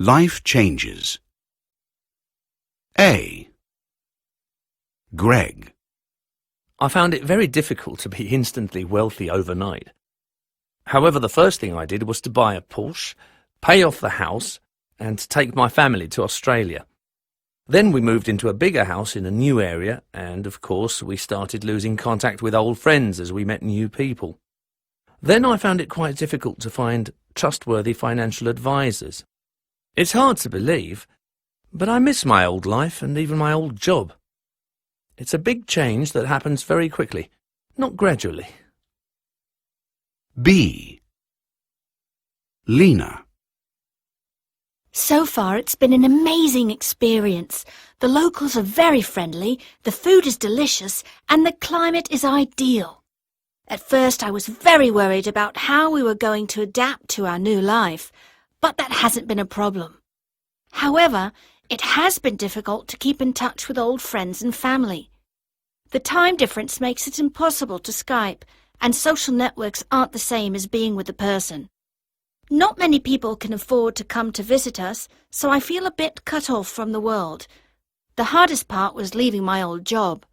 Life changes. A. Greg. I found it very difficult to be instantly wealthy overnight. However, the first thing I did was to buy a Porsche, pay off the house, and take my family to Australia. Then we moved into a bigger house in a new area, and of course we started losing contact with old friends as we met new people. Then I found it quite difficult to find trustworthy financial advisors. It's hard to believe, but I miss my old life and even my old job. It's a big change that happens very quickly, not gradually. B. Lena. So far, it's been an amazing experience. The locals are very friendly, the food is delicious, and the climate is ideal. At first, I was very worried about how we were going to adapt to our new life, but that hasn't been a problem. However, it has been difficult to keep in touch with old friends and family. The time difference makes it impossible to Skype, and social networks aren't the same as being with a person. Not many people can afford to come to visit us, so I feel a bit cut off from the world. The hardest part was leaving my old job.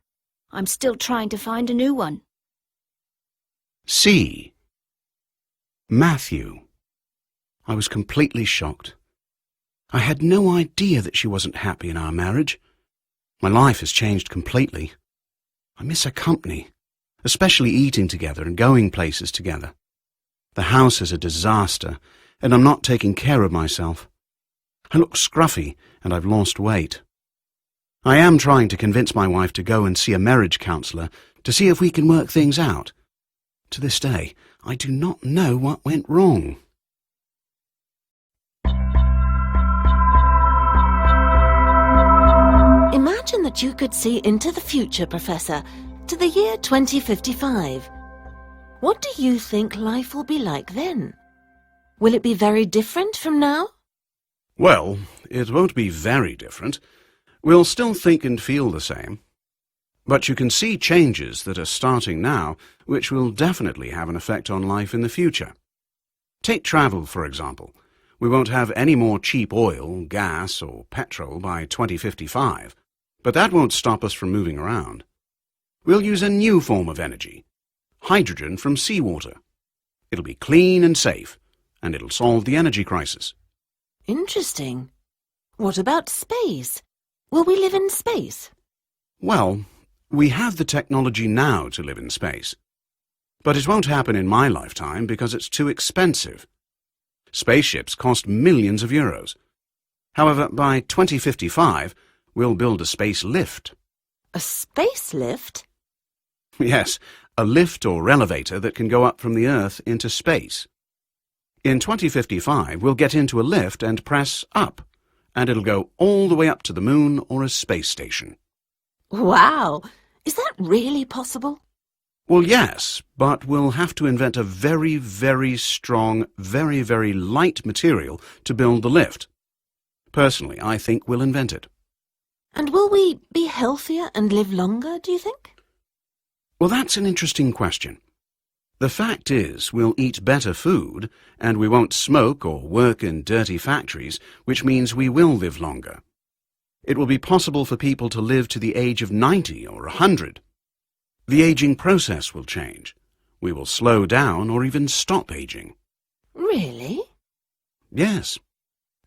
I'm still trying to find a new one. C. Matthew. I was completely shocked. I had no idea that she wasn't happy in our marriage. My life has changed completely. I miss her company, especially eating together and going places together. The house is a disaster, and I'm not taking care of myself. I look scruffy, and I've lost weight. I am trying to convince my wife to go and see a marriage counsellor to see if we can work things out. To this day, I do not know what went wrong. Imagine that you could see into the future, Professor, to the year 2055. What do you think life will be like then? Will it be very different from now? Well, it won't be very different. We'll still think and feel the same. But you can see changes that are starting now, which will definitely have an effect on life in the future. Take travel, for example. We won't have any more cheap oil, gas, or petrol by 2055, but that won't stop us from moving around. We'll use a new form of energy, hydrogen from seawater. It'll be clean and safe, and it'll solve the energy crisis. Interesting. What about space? Will we live in space? Well, we have the technology now to live in space. But it won't happen in my lifetime because it's too expensive. Spaceships cost millions of euros. However, by 2055, we'll build a space lift. A space lift? Yes, a lift or elevator that can go up from the Earth into space. In 2055, we'll get into a lift and press up, and it'll go all the way up to the moon or a space station. Wow! Is that really possible? Well, yes, but we'll have to invent a very, very strong, very, very light material to build the lift. Personally, I think we'll invent it. And will we be healthier and live longer, do you think? Well, that's an interesting question. The fact is, we'll eat better food, and we won't smoke or work in dirty factories, which means we will live longer. It will be possible for people to live to the age of 90 or 100. The aging process will change. We will slow down or even stop aging. Really? Yes.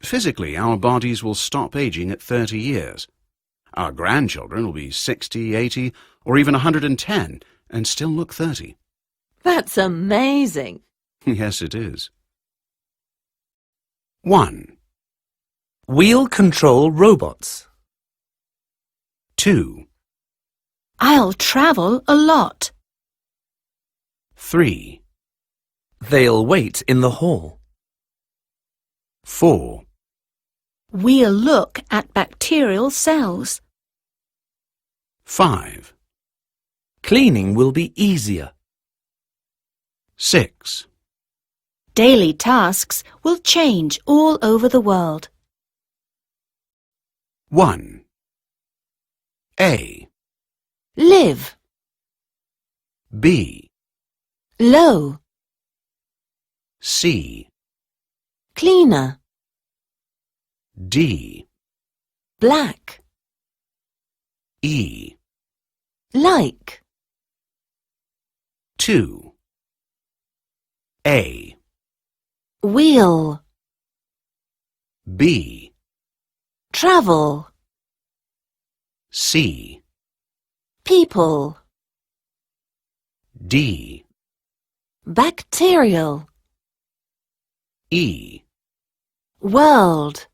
Physically, our bodies will stop aging at 30 years. Our grandchildren will be 60, 80, or even 110 and still look 30. That's amazing. Yes, it is. 1. Wheel control robots. 2. I'll travel a lot. 3. They'll wait in the hall. 4. We'll look at bacterial cells. 5. Cleaning will be easier. 6. Daily tasks will change all over the world. 1. A. Live. B. Low. C. Cleaner. D. Black. E. Like. 2. A. Wheel. B. Travel. C. People. D. Bacterial. E. World.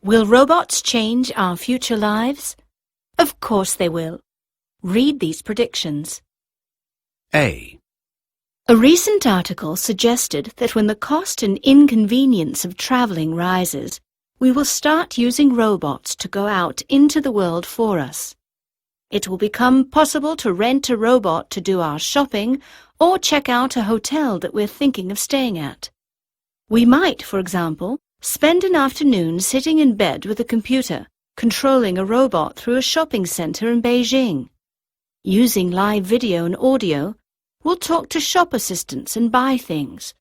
Will robots change our future lives? Of course they will. Read these predictions. A. A recent article suggested that when the cost and inconvenience of travelling rises, we will start using robots to go out into the world for us. It will become possible to rent a robot to do our shopping or check out a hotel that we're thinking of staying at. We might, for example, spend an afternoon sitting in bed with a computer, controlling a robot through a shopping centre in Beijing. Using live video and audio, we'll talk to shop assistants and buy things.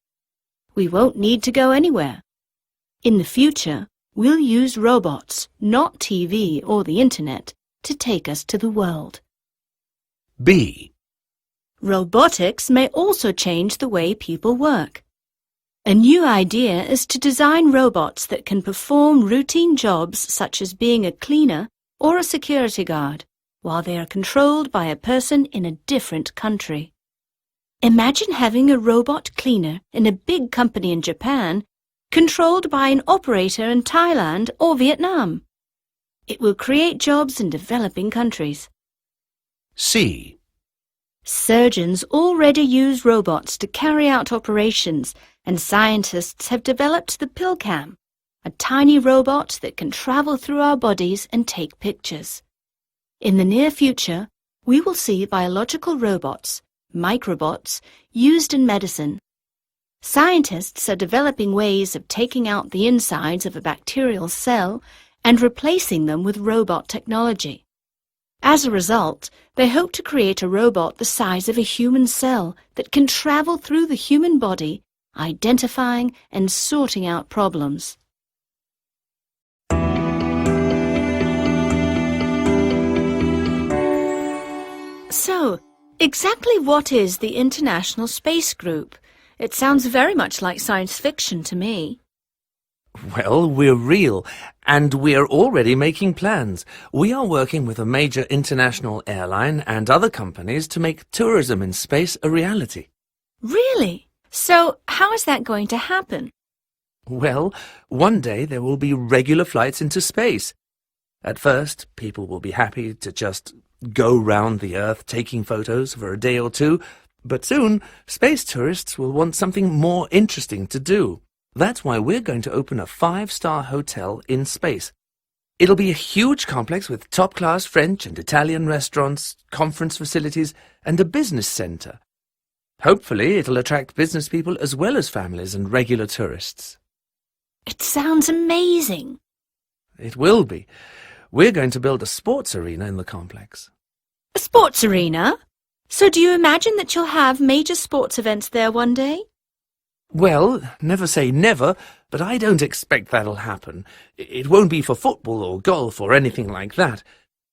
We won't need to go anywhere. In the future, we'll use robots, not TV or the internet, to take us to the world. B. Robotics may also change the way people work. A new idea is to design robots that can perform routine jobs such as being a cleaner or a security guard, while they are controlled by a person in a different country. Imagine having a robot cleaner in a big company in Japan, controlled by an operator in Thailand or Vietnam. It will create jobs in developing countries. C. Surgeons already use robots to carry out operations, and scientists have developed the pill cam, a tiny robot that can travel through our bodies and take pictures. In the near future, we will see biological robots, microbots, used in medicine. Scientists are developing ways of taking out the insides of a bacterial cell and replacing them with robot technology. As a result, they hope to create a robot the size of a human cell that can travel through the human body, identifying and sorting out problems. So, exactly what is the International Space Group? It sounds very much like science fiction to me. Well, we're real, and we're already making plans. We are working with a major international airline and other companies to make tourism in space a reality. Really? So, how is that going to happen? Well, one day there will be regular flights into space. At first, people will be happy to just go round the Earth taking photos for a day or two, but soon space tourists will want something more interesting to do. That's why we're going to open a 5-star hotel in space. It'll be a huge complex with top-class French and Italian restaurants, conference facilities, and a business centre. Hopefully, it'll attract business people as well as families and regular tourists. It sounds amazing. It will be. We're going to build a sports arena in the complex. A sports arena? So do you imagine that you'll have major sports events there one day? Well, never say never, but I don't expect that'll happen. It won't be for football or golf or anything like that.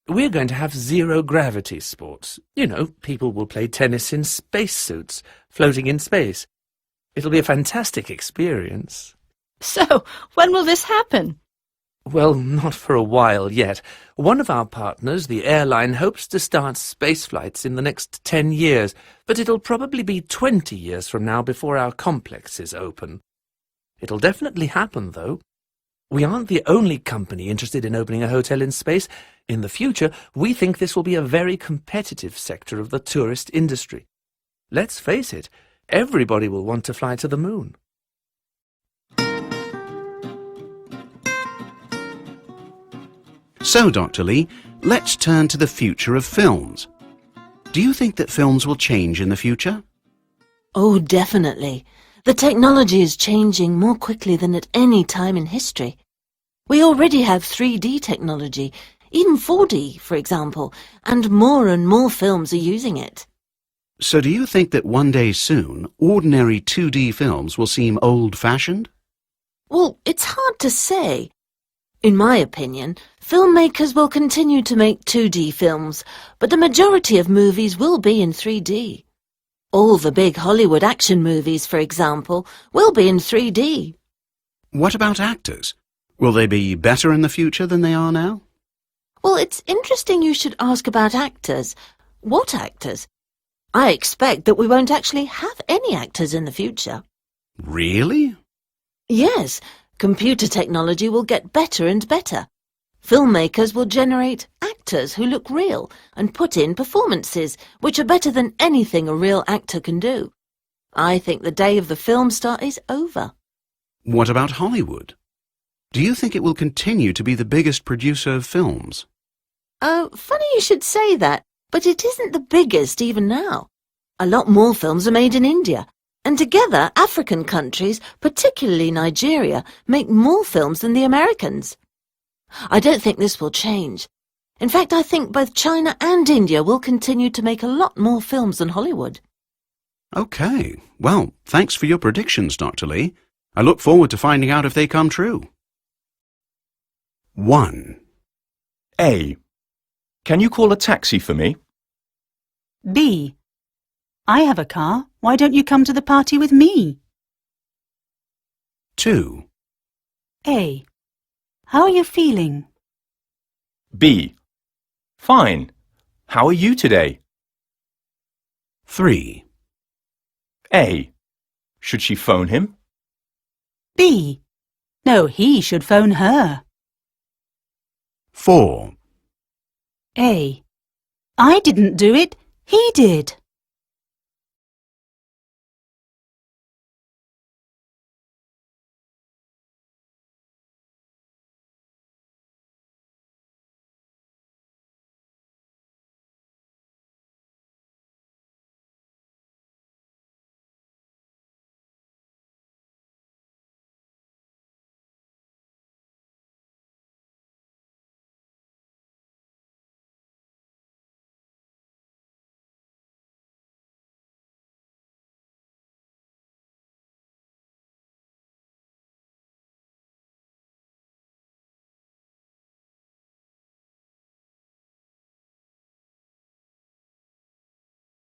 We're going to have zero-gravity sports. You know, people will play tennis in spacesuits, floating in space. It'll be a fantastic experience. So, when will this happen? Well, not for a while yet. One of our partners, the airline, hopes to start space flights in the next 10 years, but it'll probably be 20 years from now before our complex is open. It'll definitely happen, though. We aren't the only company interested in opening a hotel in space. In the future, we think this will be a very competitive sector of the tourist industry. Let's face it, everybody will want to fly to the moon. So, Dr. Lee, let's turn to the future of films. Do you think that films will change in the future? Oh, definitely. The technology is changing more quickly than at any time in history. We already have 3D technology, even 4D, for example, and more films are using it. So do you think that one day soon, ordinary 2D films will seem old-fashioned? Well, it's hard to say. In my opinion, filmmakers will continue to make 2D films, but the majority of movies will be in 3D. All the big Hollywood action movies, for example, will be in 3D. What about actors? Will they be better in the future than they are now? Well, it's interesting you should ask about actors. What actors? I expect that we won't actually have any actors in the future. Really? Yes, computer technology will get better and better. Filmmakers will generate actors who look real and put in performances which are better than anything a real actor can do. I think the day of the film star is over. What about Hollywood? Do you think it will continue to be the biggest producer of films? Funny you should say that, but it isn't the biggest even now. A lot more films are made in India, and together African countries, particularly Nigeria, make more films than the Americans. I don't think this will change. In fact, I think both China and India will continue to make a lot more films than Hollywood. Okay. Well, thanks for your predictions, Dr. Lee. I look forward to finding out if they come true. 1. A. Can you call a taxi for me? B. I have a car. Why don't you come to the party with me? 2. A. How are you feeling? B. Fine. How are you today? 3. A. Should she phone him? B. No, he should phone her. 4. A. I didn't do it. He did.